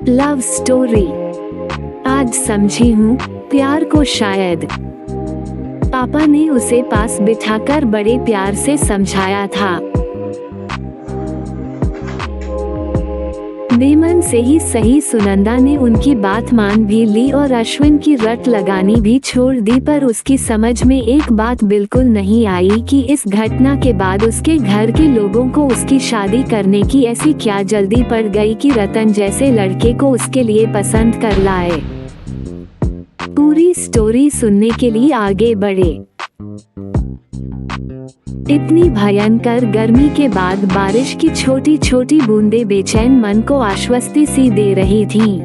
Love story. आज समझी हूँ प्यार को शायद। पापा ने उसे पास बिठाकर बड़े प्यार से समझाया था। बेमन से ही सही सुनंदा ने उनकी बात मान भी ली और अश्विन की रट लगानी भी छोड़ दी, पर उसकी समझ में एक बात बिल्कुल नहीं आई कि इस घटना के बाद उसके घर के लोगों को उसकी शादी करने की ऐसी क्या जल्दी पड़ गई कि रतन जैसे लड़के को उसके लिए पसंद कर लाए। पूरी स्टोरी सुनने के लिए आगे बढ़े। इतनी भयंकर गर्मी के बाद बारिश की छोटी छोटी बूंदें बेचैन मन को आश्वस्ति सी दे रही थीं।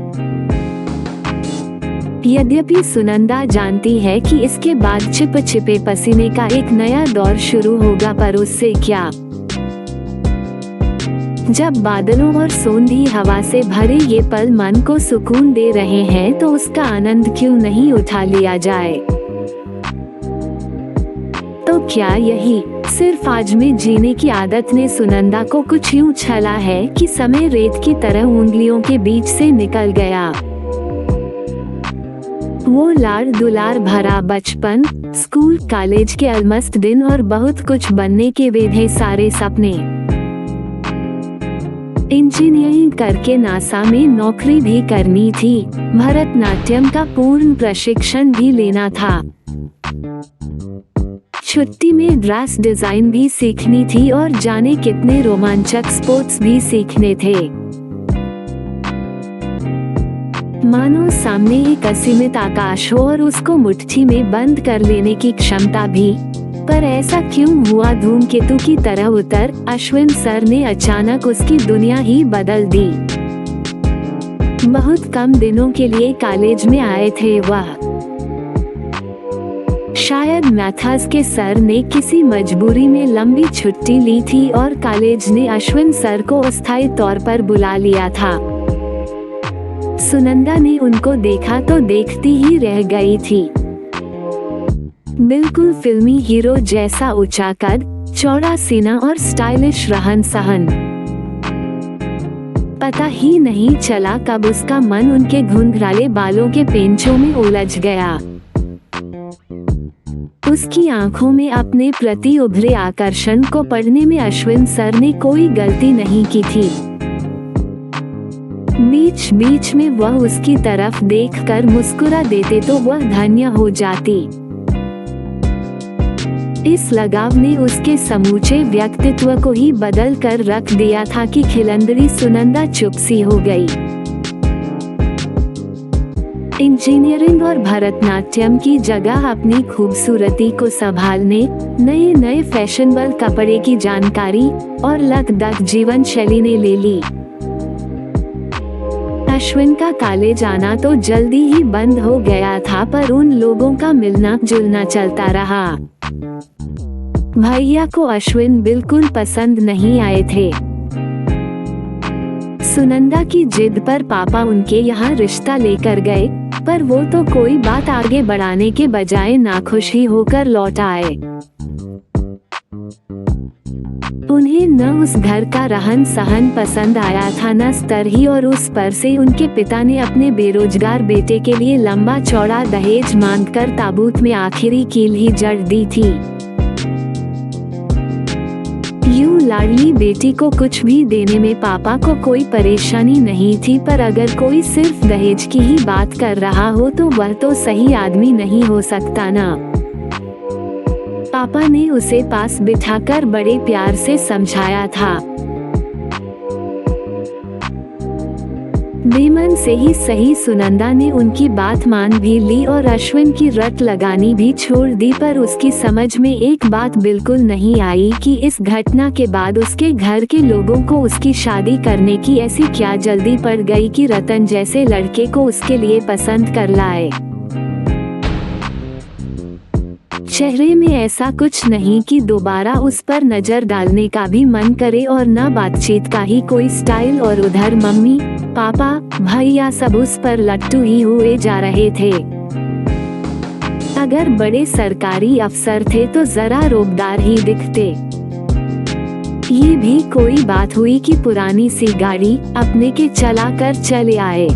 यद्यपि सुनंदा जानती है कि इसके बाद छिप छिपे पसीने का एक नया दौर शुरू होगा, पर उससे क्या। जब बादलों और सोंधी हवा से भरे ये पल मन को सुकून दे रहे हैं तो उसका आनंद क्यों नहीं उठा लिया जाए। तो क्या यही सिर्फ आज में जीने की आदत ने सुनंदा को कुछ यूं छला है कि समय रेत की तरह उंगलियों के बीच से निकल गया। वो लाड़ दुलार भरा बचपन, स्कूल कॉलेज के अलमस्त दिन और बहुत कुछ बनने के वेधे सारे सपने। इंजीनियरिंग करके नासा में नौकरी भी करनी थी, भरतनाट्यम का पूर्ण प्रशिक्षण भी लेना था, छुट्टी में ड्रेस डिजाइन भी सीखनी थी और जाने कितने रोमांचक स्पोर्ट्स भी सीखने थे। मानो सामने एक असीमित आकाश हो और उसको मुट्ठी में बंद कर लेने की क्षमता भी। पर ऐसा क्यों हुआ धूमकेतु की तरह उतर अश्विन सर ने अचानक उसकी दुनिया ही बदल दी। बहुत कम दिनों के लिए कॉलेज में आए थे वह। शायद मैथ्स के सर ने किसी मजबूरी में लंबी छुट्टी ली थी और कॉलेज ने अश्विन सर को अस्थायी तौर पर बुला लिया था। सुनंदा ने उनको देखा तो देखती ही रह गई थी। बिल्कुल फिल्मी हीरो जैसा ऊंचा कद, चौड़ा सीना और स्टाइलिश रहन सहन। पता ही नहीं चला कब उसका मन उनके घुंघराले बालों के पेंचों में उलझ गया। उसकी आंखों में अपने प्रति उभरे आकर्षण को पढ़ने में अश्विन सर ने कोई गलती नहीं की थी। बीच बीच में वह उसकी तरफ देखकर मुस्कुरा देते तो वह धन्य हो जाती। इस लगाव ने उसके समूचे व्यक्तित्व को ही बदल कर रख दिया था कि खिलंदड़ी सुनंदा चुप सी हो गई। इंजीनियरिंग और भरतनाट्यम की जगह अपनी खूबसूरती को संभालने, नए नए फैशनेबल कपड़े की जानकारी और लकदक जीवन शैली ने ले ली। अश्विन का कॉलेज आना तो जल्दी ही बंद हो गया था, पर उन लोगों का मिलना जुलना चलता रहा। भैया को अश्विन बिल्कुल पसंद नहीं आए थे। सुनंदा की जिद पर पापा उनके यहाँ रिश्ता लेकर गए, पर वो तो कोई बात आगे बढ़ाने के बजाय नाखुश ही होकर लौट आए। उन्हें न उस घर का रहन सहन पसंद आया था, न स्तर ही, और उस पर से उनके पिता ने अपने बेरोजगार बेटे के लिए लंबा चौड़ा दहेज मांगकर ताबूत में आखिरी कील ही जड़ दी थी। यूं लाडली बेटी को कुछ भी देने में पापा को कोई परेशानी नहीं थी, पर अगर कोई सिर्फ दहेज की ही बात कर रहा हो तो वह तो सही आदमी नहीं हो सकता ना। पापा ने उसे पास बिठाकर बड़े प्यार से समझाया था। बेमन से ही सही सुनंदा ने उनकी बात मान भी ली और अश्विन की रट लगानी भी छोड़ दी, पर उसकी समझ में एक बात बिल्कुल नहीं आई कि इस घटना के बाद उसके घर के लोगों को उसकी शादी करने की ऐसी क्या जल्दी पड़ गई कि रतन जैसे लड़के को उसके लिए पसंद कर लाए। चेहरे में ऐसा कुछ नहीं कि दोबारा उस पर नजर डालने का भी मन करे, और न बातचीत का ही कोई स्टाइल, और उधर मम्मी पापा भैया सब उस पर लट्टू ही हुए जा रहे थे। अगर बड़े सरकारी अफसर थे तो जरा रोबदार ही दिखते। ये भी कोई बात हुई कि पुरानी सी गाड़ी अपने के चला कर चले आए।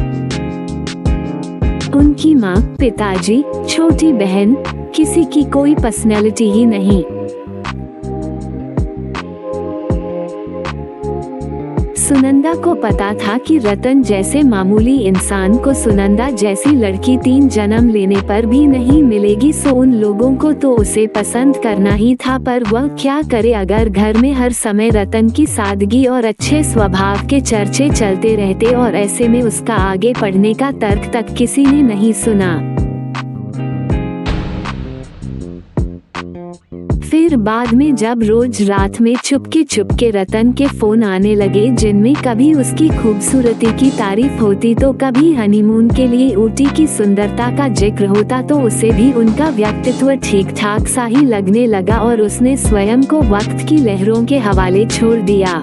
उनकी माँ, पिताजी, छोटी बहन, किसी की कोई पर्सनैलिटी ही नहीं। सुनंदा को पता था कि रतन जैसे मामूली इंसान को सुनंदा जैसी लड़की 3 जन्म लेने पर भी नहीं मिलेगी, सो उन लोगों को तो उसे पसंद करना ही था। पर वह क्या करे अगर घर में हर समय रतन की सादगी और अच्छे स्वभाव के चर्चे चलते रहते, और ऐसे में उसका आगे पढ़ने का तर्क तक किसी ने नहीं सुना। फिर बाद में जब रोज रात में चुपके रतन के फोन आने लगे, जिनमें कभी उसकी खूबसूरती की तारीफ होती तो कभी हनीमून के लिए ऊटी की सुंदरता का जिक्र होता, तो उसे भी उनका व्यक्तित्व ठीक ठाक सा ही लगने लगा और उसने स्वयं को वक्त की लहरों के हवाले छोड़ दिया।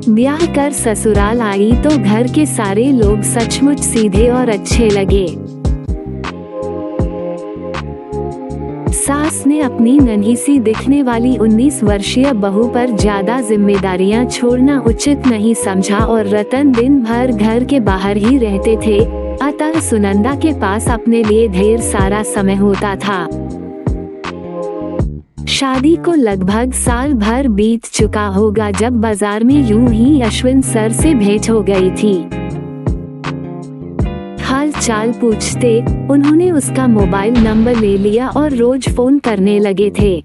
ब्याह कर ससुराल आई तो घर के सारे लोग सचमुच सीधे और अच्छे लगे। सास ने अपनी नन्ही सी दिखने वाली 19 वर्षीय बहू पर ज्यादा जिम्मेदारियां छोड़ना उचित नहीं समझा, और रतन दिन भर घर के बाहर ही रहते थे, अतः सुनंदा के पास अपने लिए ढेर सारा समय होता था। शादी को लगभग साल भर बीत चुका होगा जब बाजार में यूं ही अश्विन सर से भेंट हो गई थी। हाल चाल पूछते उन्होंने उसका मोबाइल नंबर ले लिया और रोज फोन करने लगे थे।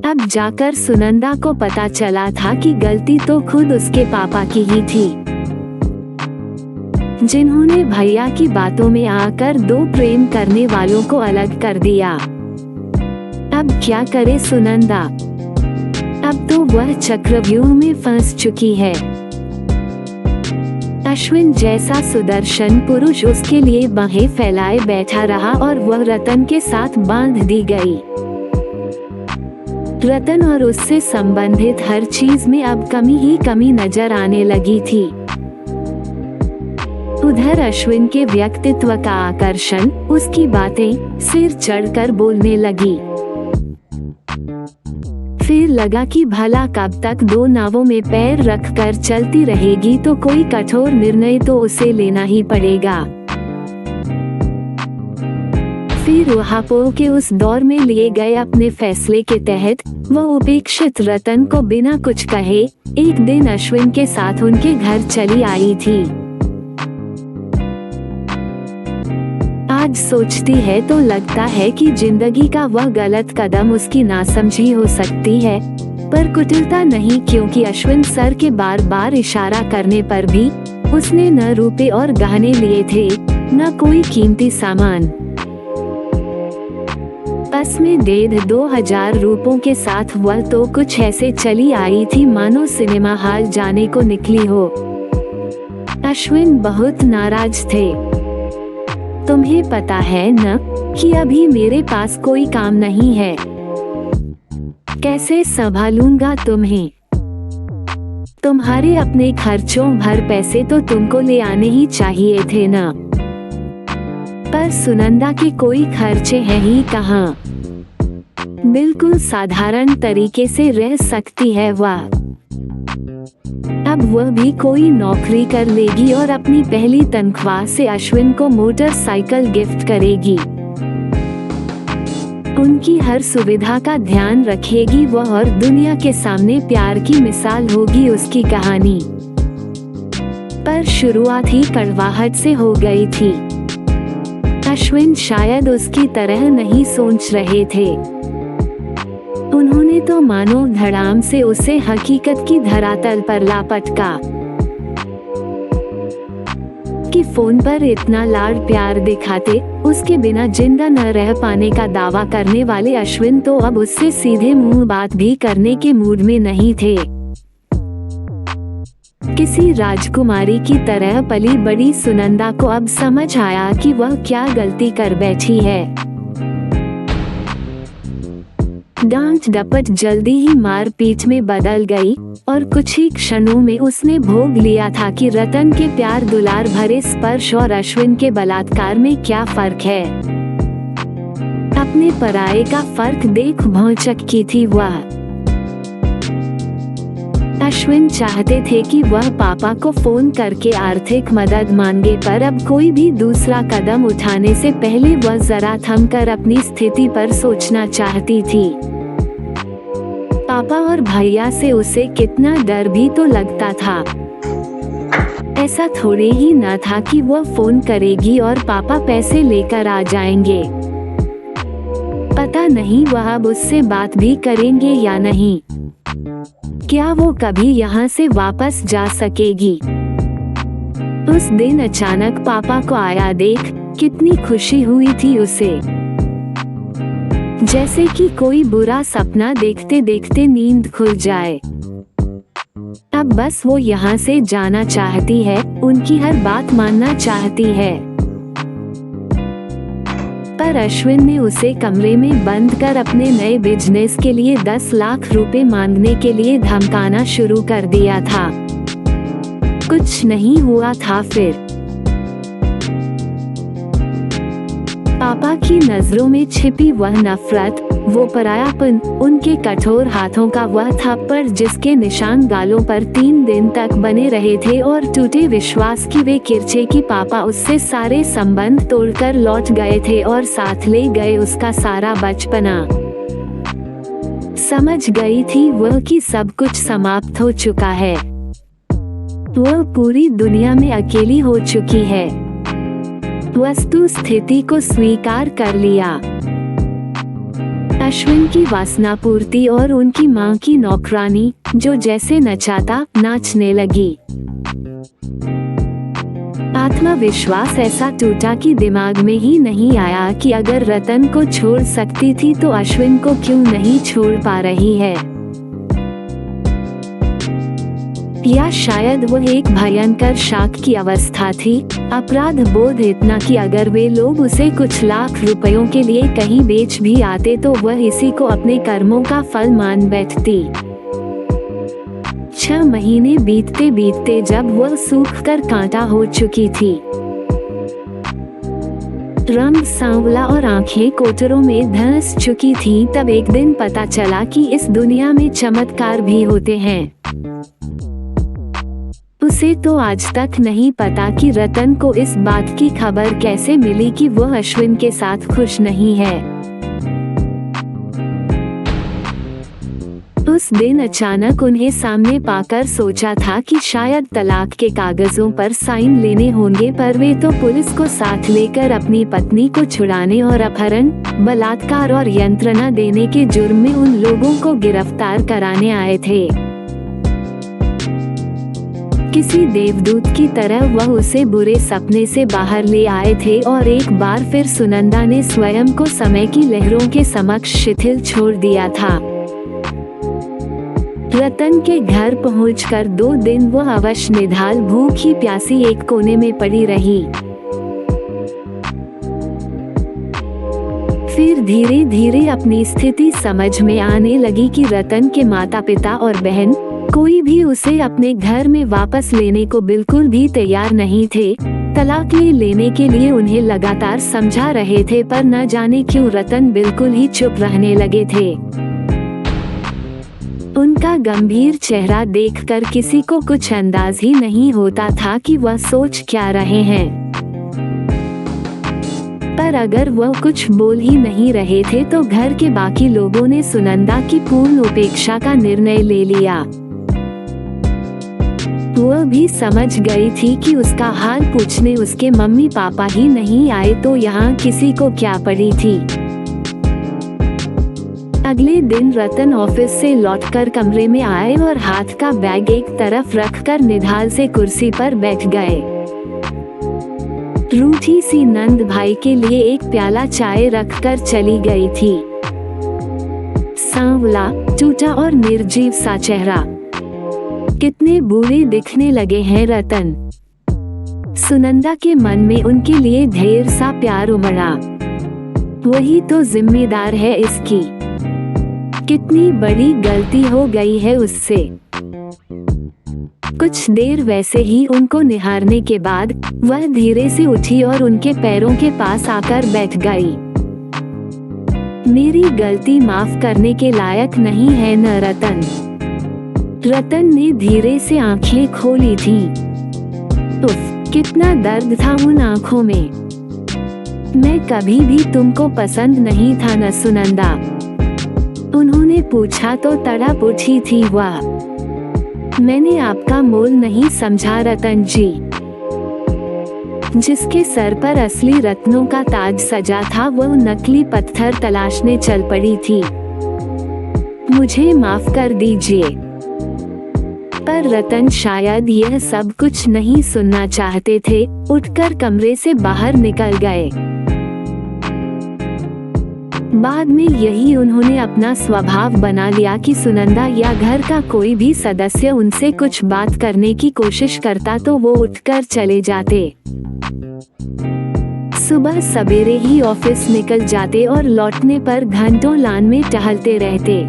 अब जाकर सुनंदा को पता चला था कि गलती तो खुद उसके पापा की ही थी, जिन्होंने भैया की बातों में आकर 2 प्रेम करने वालों को अलग कर दिया। अब क्या करे सुनंदा, अब तो वह चक्रव्यूह में फंस चुकी है। अश्विन जैसा सुदर्शन पुरुष उसके लिए बाहें फैलाए बैठा रहा और वह रतन के साथ बांध दी गई। रतन और उससे संबंधित हर चीज में अब कमी ही कमी नजर आने लगी थी। उधर अश्विन के व्यक्तित्व का आकर्षण, उसकी बातें सिर चढ़कर बोलने लगी। फिर लगा कि भला कब तक 2 नावों में पैर रखकर चलती रहेगी, तो कोई कठोर निर्णय तो उसे लेना ही पड़ेगा। फिर ऊहापोह के उस दौर में लिए गए अपने फैसले के तहत वह उपेक्षित रतन को बिना कुछ कहे एक दिन अश्विन के साथ उनके घर चली आई थी। आज सोचती है तो लगता है कि जिंदगी का वह गलत कदम उसकी नासमझी हो सकती है, पर कुटिलता नहीं, क्योंकि अश्विन सर के बार बार इशारा करने पर भी उसने न रुपए और गहने लिए थे, न कोई कीमती सामान। बस में 1,500 रुपयों के साथ वह तो कुछ ऐसे चली आई थी मानो सिनेमा हॉल जाने को निकली हो। अश्विन बहुत नाराज थे। तुम्हें पता है न कि अभी मेरे पास कोई काम नहीं है, कैसे संभालूंगा तुम्हें? तुम्हारे अपने खर्चों भर पैसे तो तुमको ले आने ही चाहिए थे न। पर सुनंदा के कोई खर्चे हैं ही कहाँ, बिल्कुल साधारण तरीके से रह सकती है वह। अब वह भी कोई नौकरी कर लेगी और अपनी पहली तनख्वाह से अश्विन को मोटरसाइकिल गिफ्ट करेगी। उनकी हर सुविधा का ध्यान रखेगी वह, और दुनिया के सामने प्यार की मिसाल होगी उसकी कहानी। पर शुरुआत ही कड़वाहट से हो गई थी। अश्विन शायद उसकी तरह नहीं सोच रहे थे। उन्होंने तो मानो धड़ाम से उसे हकीकत की धरातल पर लापटका। कि फोन पर इतना लाड प्यार दिखाते उसके बिना जिंदा न रह पाने का दावा करने वाले अश्विन तो अब उससे सीधे मुंह बात भी करने के मूड में नहीं थे। किसी राजकुमारी की तरह पली बड़ी सुनंदा को अब समझ आया कि वह क्या गलती कर बैठी है। डांट डपट जल्दी ही मार पीट में बदल गई और कुछ ही क्षणों में उसने भोग लिया था कि रतन के प्यार दुलार भरे स्पर्श और अश्विन के बलात्कार में क्या फर्क है। अपने पराये का फर्क देख भौचक्की थी वह। अश्विन चाहते थे कि वह पापा को फोन करके आर्थिक मदद मांगे, पर अब कोई भी दूसरा कदम उठाने से पहले वह जरा थमकर अपनी स्थिति पर सोचना चाहती थी। पापा और भैया से उसे कितना डर भी तो लगता था। ऐसा थोड़े ही न था कि वह फोन करेगी और पापा पैसे लेकर आ जाएंगे। पता नहीं वह अब उससे बात भी करेंगे या नहीं। क्या वो कभी यहाँ से वापस जा सकेगी? उस दिन अचानक पापा को आया देख कितनी खुशी हुई थी उसे, जैसे कि कोई बुरा सपना देखते देखते नींद खुल जाए। अब बस वो यहाँ से जाना चाहती है, उनकी हर बात मानना चाहती है। पर अश्विन ने उसे कमरे में बंद कर अपने नए बिजनेस के लिए 10 लाख रुपए मांगने के लिए धमकाना शुरू कर दिया था। कुछ नहीं हुआ था फिर। पापा की नजरों में छिपी वह नफरत, वो परायापन, उनके कठोर हाथों का वह थप्पड़ जिसके निशान गालों पर 3 दिन तक बने रहे थे, और टूटे विश्वास की वे किरचे कि पापा उससे सारे संबंध तोड़कर लौट गए थे और साथ ले गए उसका सारा बचपना। समझ गई थी वह कि सब कुछ समाप्त हो चुका है। वह पूरी दुनिया में अकेली हो चुकी है। वस्तु स्थिति को स्वीकार कर लिया। अश्विन की वासना पूर्ति और उनकी मां की नौकरानी, जो जैसे नचाता नाचने लगी। आत्मविश्वास ऐसा टूटा कि दिमाग में ही नहीं आया कि अगर रतन को छोड़ सकती थी तो अश्विन को क्यों नहीं छोड़ पा रही है। या शायद वह एक भयंकर शाक की अवस्था थी, अपराध बोध इतना कि अगर वे लोग उसे कुछ लाख रुपयों के लिए कहीं बेच भी आते तो वह इसी को अपने कर्मों का फल मान बैठती। 6 महीने बीतते बीतते जब वह सूख कर कांटा हो चुकी थी, रंग सांवला और आंखें कोटरों में धंस चुकी थी, तब एक दिन पता चला कि इस दुनिया में चमत्कार भी होते हैं। उसे तो आज तक नहीं पता कि रतन को इस बात की खबर कैसे मिली कि वह अश्विन के साथ खुश नहीं है। उस दिन अचानक उन्हें सामने पाकर सोचा था कि शायद तलाक के कागजों पर साइन लेने होंगे, पर वे तो पुलिस को साथ लेकर अपनी पत्नी को छुड़ाने और अपहरण, बलात्कार और यंत्रणा देने के जुर्म में उन लोगों को गिरफ्तार कराने आए थे। किसी देवदूत की तरह वह उसे बुरे सपने से बाहर ले आए थे, और एक बार फिर सुनंदा ने स्वयं को समय की लहरों के समक्ष शिथिल छोड़ दिया था। रतन के घर पहुंचकर 2 दिन वह अवश निढाल भूखी प्यासी एक कोने में पड़ी रही। फिर धीरे धीरे अपनी स्थिति समझ में आने लगी कि रतन के माता पिता और बहन कोई भी उसे अपने घर में वापस लेने को बिल्कुल भी तैयार नहीं थे। तलाक लेने के लिए उन्हें लगातार समझा रहे थे, पर न जाने क्यों रतन बिल्कुल ही चुप रहने लगे थे। उनका गंभीर चेहरा देखकर किसी को कुछ अंदाज ही नहीं होता था कि वह सोच क्या रहे हैं। पर अगर वह कुछ बोल ही नहीं रहे थे तो घर के बाकी लोगों ने सुनंदा की पूर्ण उपेक्षा का निर्णय ले लिया। वह भी समझ गई थी कि उसका हाल पूछने उसके मम्मी पापा ही नहीं आए तो यहाँ किसी को क्या पड़ी थी। अगले दिन रतन ऑफिस से लौटकर कमरे में आए और हाथ का बैग एक तरफ रखकर निढाल से कुर्सी पर बैठ गए। रूठी सी नंद भाई के लिए एक प्याला चाय रखकर चली गई थी। सांवला, टूटा और निर्जीव सा चेहरा। कितने बुरे दिखने लगे हैं रतन। सुनंदा के मन में उनके लिए ढेर सा प्यार उमड़ा। वही तो जिम्मेदार है इसकी। कितनी बड़ी गलती हो गई है उससे। कुछ देर वैसे ही उनको निहारने के बाद वह धीरे से उठी और उनके पैरों के पास आकर बैठ गई। मेरी गलती माफ करने के लायक नहीं है न रतन। रतन ने धीरे से आंखें खोली थीं। उफ, कितना दर्द था उन आंखों में। मैं कभी भी तुमको पसंद नहीं था न सुनंदा, उन्होंने पूछा तो तड़प उठी थी वह। मैंने आपका मोल नहीं समझा रतन जी। जिसके सर पर असली रत्नों का ताज सजा था वह नकली पत्थर तलाशने चल पड़ी थी। मुझे माफ कर दीजिए। पर रतन शायद यह सब कुछ नहीं सुनना चाहते थे, उठकर कमरे से बाहर निकल गए। बाद में यही उन्होंने अपना स्वभाव बना लिया कि सुनंदा या घर का कोई भी सदस्य उनसे कुछ बात करने की कोशिश करता तो वो उठकर चले जाते। सुबह सवेरे ही ऑफिस निकल जाते और लौटने पर घंटों लान में टहलते रहते।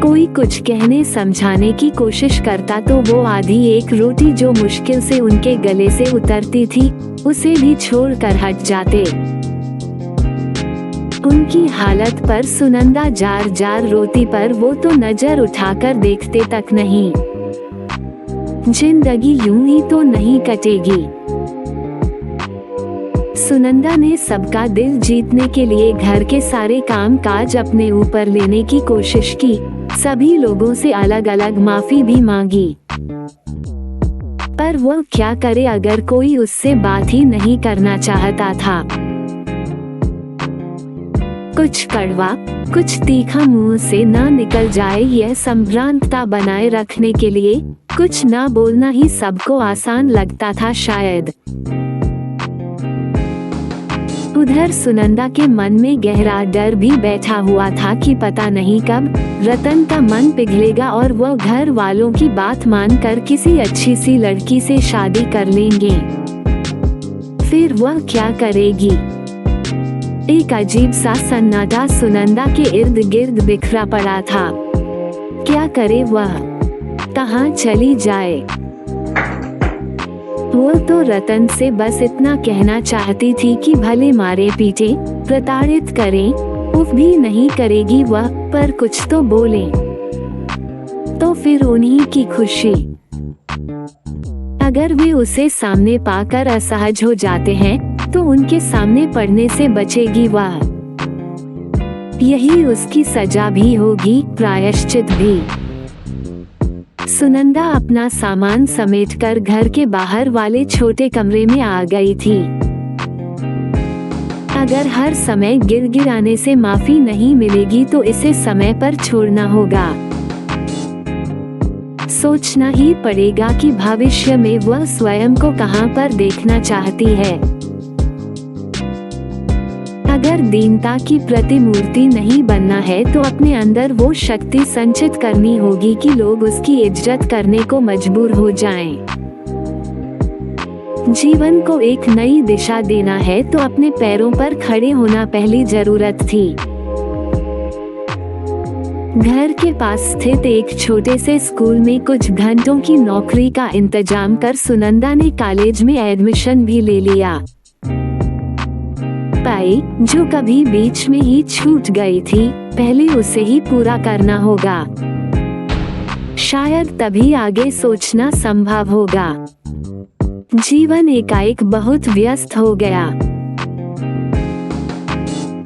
कोई कुछ कहने समझाने की कोशिश करता तो वो आधी एक रोटी जो मुश्किल से उनके गले से उतरती थी उसे भी छोड़कर हट जाते। उनकी हालत पर सुनंदा जार जार रोती, पर वो तो नजर उठाकर देखते तक नहीं। जिंदगी यूं ही तो नहीं कटेगी। सुनंदा ने सबका दिल जीतने के लिए घर के सारे काम काज अपने ऊपर लेने की कोशिश की, सभी लोगों से अलग अलग माफी भी मांगी। पर वो क्या करे अगर कोई उससे बात ही नहीं करना चाहता था। कुछ कड़वा कुछ तीखा मुंह से ना निकल जाए, यह संभ्रांतता बनाए रखने के लिए कुछ ना बोलना ही सबको आसान लगता था शायद। उधर सुनंदा के मन में गहरा डर भी बैठा हुआ था कि पता नहीं कब रतन का मन पिघलेगा और वो घर वालों की बात मानकर किसी अच्छी सी लड़की से शादी कर लेंगे। फिर वह क्या करेगी? एक अजीब सा सन्नाटा सुनंदा के इर्द गिर्द बिखरा पड़ा था। क्या करे वह? कहाँ चली जाए? वो तो रतन से बस इतना कहना चाहती थी कि भले मारे पीटे, प्रताड़ित करें, उफ भी नहीं करेगी वह, पर कुछ तो बोले। तो फिर उन्हीं की खुशी। अगर वे उसे सामने पाकर असहज हो जाते हैं तो उनके सामने पड़ने से बचेगी वह। यही उसकी सजा भी होगी, प्रायश्चित भी। सुनंदा अपना सामान समेटकर घर के बाहर वाले छोटे कमरे में आ गई थी। अगर हर समय गिड़गिड़ाने से माफी नहीं मिलेगी तो इसे समय पर छोड़ना होगा। सोचना ही पड़ेगा कि भविष्य में वह स्वयं को कहां पर देखना चाहती है। अगर दीनता की प्रतिमूर्ति नहीं बनना है तो अपने अंदर वो शक्ति संचित करनी होगी कि लोग उसकी इज्जत करने को मजबूर हो जाएं। जीवन को एक नई दिशा देना है तो अपने पैरों पर खड़े होना पहली जरूरत थी। घर के पास स्थित एक छोटे से स्कूल में कुछ घंटों की नौकरी का इंतजाम कर सुनंदा ने कॉलेज में एडमिशन भी ले लिया। पाई जो कभी बीच में ही छूट गई थी, पहले उसे ही पूरा करना होगा। शायद तभी आगे सोचना संभव होगा। जीवन एकाएक बहुत व्यस्त हो गया।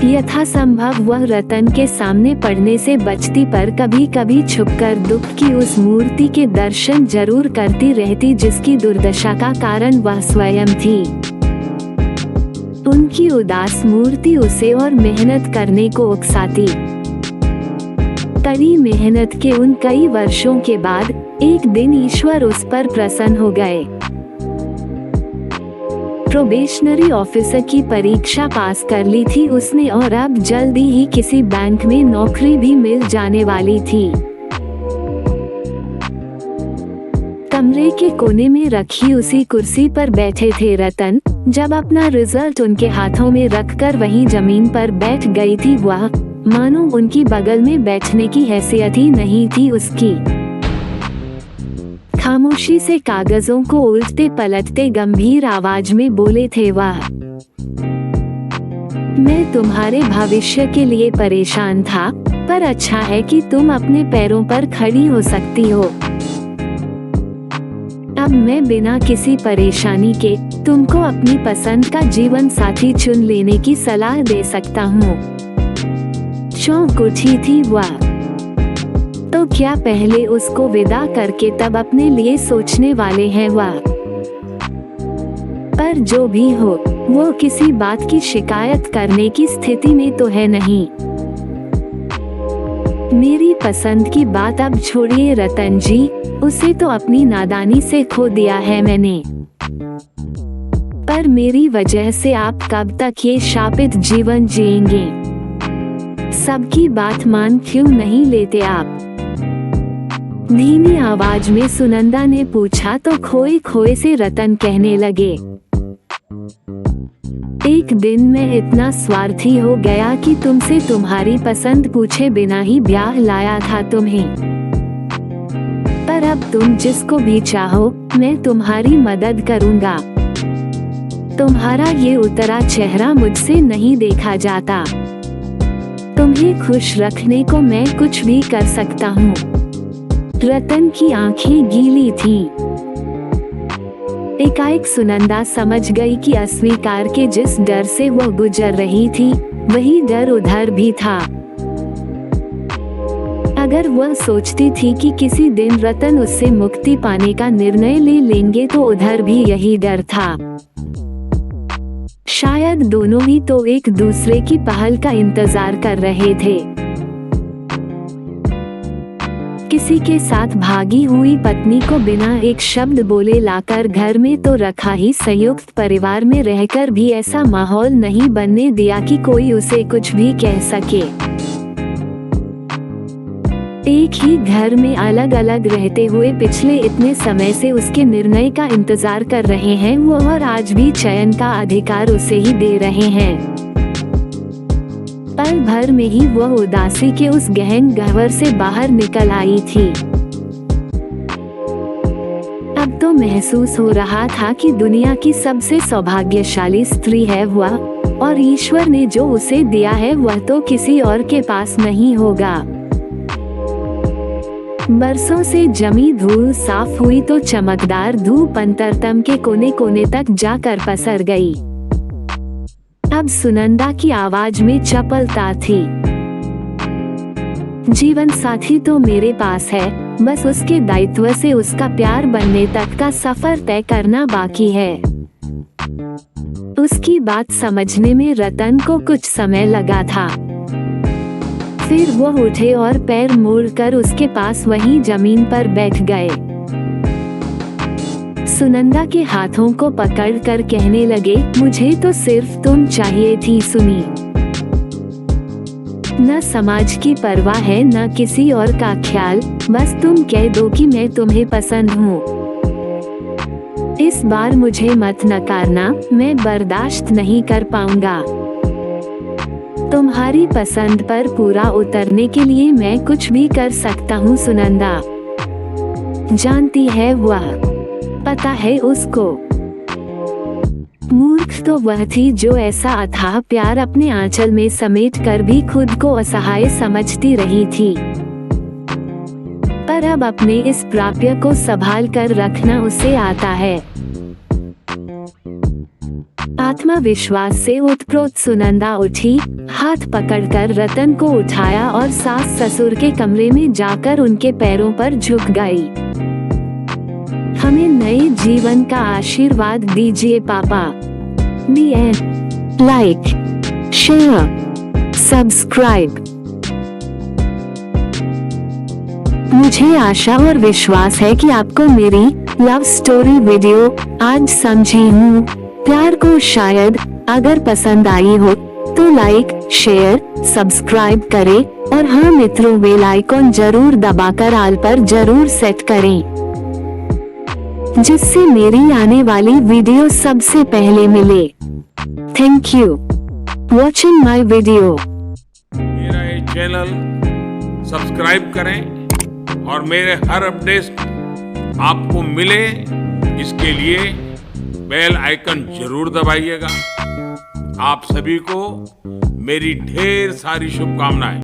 यथासंभव वह रतन के सामने पड़ने से बचती, पर कभी कभी छुपकर दुख की उस मूर्ति के दर्शन जरूर करती रहती जिसकी दुर्दशा का कारण वह स्वयं थी। उनकी उदास मूर्ति उसे और मेहनत करने को उकसाती। कड़ी मेहनत के उन कई वर्षों के बाद एक दिन ईश्वर उस पर प्रसन्न हो गए। प्रोबेशनरी ऑफिसर की परीक्षा पास कर ली थी उसने और अब जल्दी ही किसी बैंक में नौकरी भी मिल जाने वाली थी। कमरे के कोने में रखी उसी कुर्सी पर बैठे थे रतन। जब अपना रिजल्ट उनके हाथों में रखकर वहीं जमीन पर बैठ गई थी वह, मानो उनकी बगल में बैठने की हैसियत ही नहीं थी उसकी। खामोशी से कागजों को उल्टते पलटते गंभीर आवाज में बोले थे वह। मैं तुम्हारे भविष्य के लिए परेशान था, पर अच्छा है कि तुम अपने पैरों पर खड़ी हो सकती हो। अब मैं बिना किसी परेशानी के तुमको अपनी पसंद का जीवन साथी चुन लेने की सलाह दे सकता हूँ। चौंक उठी थी वह। तो क्या पहले उसको विदा करके तब अपने लिए सोचने वाले हैं वह? पर जो भी हो, वो किसी बात की शिकायत करने की स्थिति में तो है नहीं। मेरी पसंद की बात अब छोड़िए रतन जी, उसे तो अपनी नादानी से खो दिया है मैंने। पर मेरी वजह से आप कब तक ये शापित जीवन जिएंगे? सबकी बात मान क्यों नहीं लेते आप? धीमी आवाज में सुनंदा ने पूछा तो खोए खोए से रतन कहने लगे, एक दिन मैं इतना स्वार्थी हो गया कि तुमसे तुम्हारी पसंद पूछे बिना ही ब्याह लाया था तुम्हें। पर अब तुम जिसको भी चाहो मैं तुम्हारी मदद करूंगा। तुम्हारा ये उतरा चेहरा मुझसे नहीं देखा जाता। तुम्हें खुश रखने को मैं कुछ भी कर सकता हूँ। रतन की आंखें गीली थीं। एकाएक सुनंदा समझ गई कि अस्वीकार के जिस डर से वह गुजर रही थी, वही डर उधर भी था। अगर वह सोचती थी कि किसी दिन रतन उससे मुक्ति पाने का निर्णय ले लेंगे तो उधर भी यही डर था। शायद दोनों ही तो एक दूसरे की पहल का इंतजार कर रहे थे। किसी के साथ भागी हुई पत्नी को बिना एक शब्द बोले लाकर घर में तो रखा ही संयुक्त परिवार में रहकर भी ऐसा माहौल नहीं बनने दिया कि कोई उसे कुछ भी कह सके। एक ही घर में अलग अलग रहते हुए पिछले इतने समय से उसके निर्णय का इंतजार कर रहे हैं वो, और आज भी चयन का अधिकार उसे ही दे रहे हैं। पल भर में ही वह उदासी के उस गहन गह्वर से बाहर निकल आई थी। अब तो महसूस हो रहा था कि दुनिया की सबसे सौभाग्यशाली स्त्री है वह, और ईश्वर ने जो उसे दिया है वह तो किसी और के पास नहीं होगा। बरसों से जमी धूल साफ हुई तो चमकदार धूप अंतरतम के कोने कोने तक जाकर पसर गई। अब सुनंदा की आवाज में चपलता थी। जीवन साथी तो मेरे पास है, बस उसके दायित्व से उसका प्यार बनने तक का सफर तय करना बाकी है। उसकी बात समझने में रतन को कुछ समय लगा था। फिर वह उठे और पैर मोड़कर उसके पास वहीं जमीन पर बैठ गए। सुनंदा के हाथों को पकड़कर कहने लगे, मुझे तो सिर्फ तुम चाहिए थी सुनी। न समाज की परवाह है न किसी और का ख्याल, बस तुम कह दो कि मैं तुम्हें पसंद हूँ। इस बार मुझे मत नकारना, मैं बर्दाश्त नहीं कर पाऊंगा। तुम्हारी पसंद पर पूरा उतरने के लिए मैं कुछ भी कर सकता हूँ सुनंदा। जानती है वह, पता है उसको। मूर्ख तो वह थी जो ऐसा अथाह प्यार अपने आंचल में समेट कर भी खुद को असहाय समझती रही थी। पर अब अपने इस प्राप्य को संभाल कर रखना उसे आता है। आत्मविश्वास से उत्प्रोत सुनंदा उठी, हाथ पकड़कर रतन को उठाया और सास ससुर के कमरे में जाकर उनके पैरों पर झुक गई। हमें नए जीवन का आशीर्वाद दीजिए पापा। The end. Like, share, subscribe. मुझे आशा और विश्वास है कि आपको मेरी लव स्टोरी वीडियो आज समझी हूँ प्यार को शायद अगर पसंद आई हो तो लाइक, शेयर, सब्सक्राइब करें और हाँ मित्रों, बेल आइकॉन जरूर दबाकर ऑल पर जरूर सेट करें, जिससे मेरी आने वाली वीडियो सबसे पहले मिले। Thank you watching my video. मेरा ये चैनल सब्सक्राइब करें और मेरे हर अपडेट आपको मिले, इसके लिए बेल आइकन जरूर दबाइएगा। आप सभी को मेरी ढेर सारी शुभकामनाएं।